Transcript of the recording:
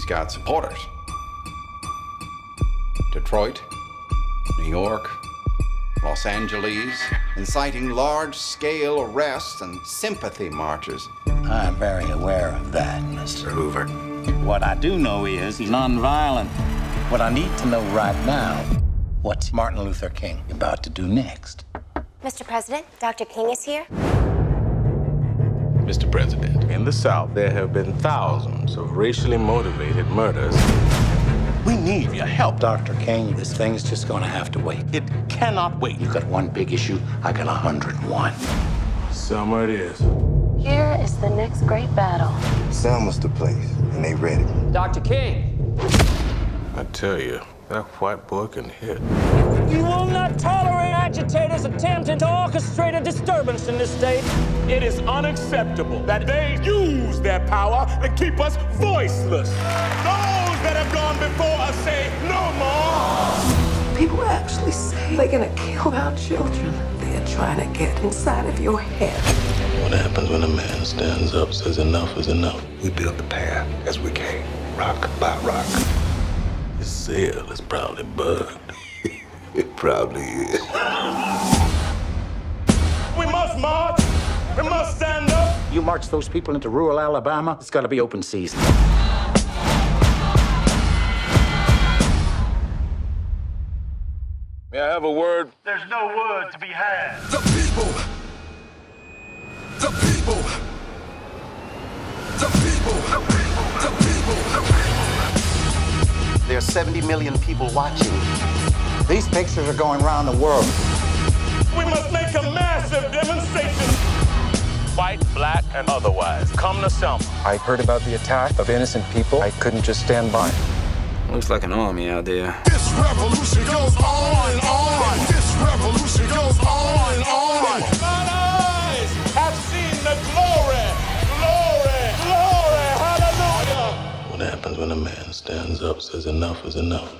he's got supporters. Detroit, New York, Los Angeles, inciting large-scale arrests and sympathy marches. I'm very aware of that, Mr. Hoover. What I do know is he's nonviolent. What I need to know right now, what's Martin Luther King about to do next? Mr. President, Dr. King is here. Mr. President, in the South, there have been thousands of racially motivated murders. We need your help, Dr. King. This thing's just gonna have to wait. It cannot wait. You got one big issue, I got 101. Selma it is. Here is the next great battle. Selma's the place, and they ready. Dr. King! I tell you, that white boy can hit. You will not tolerate agitators attempting to orchestrate a disturbance in this state. It is unacceptable that they use their power to keep us voiceless. Those that have gone before us say no more. People actually say they're gonna kill our children. They're trying to get inside of your head. What happens when a man stands up, says enough is enough? We built the path as we came, rock by rock. His cell is probably bugged. It probably is. We must march. We must stand up. You march those people into rural Alabama, it's gotta be open season. May I have a word? There's no word to be had. The people. The people. The people. The people. There are 70 million people watching. These pictures are going around the world. We must make a massive demonstration. White, black, and otherwise. Come to Selma. I heard about the attack of innocent people. I couldn't just stand by. Looks like an army out there. This revolution goes on and on. This revolution goes on and on. Mine eyes have seen the glory, glory, glory. Hallelujah. What happens when a man stands up, says enough is enough?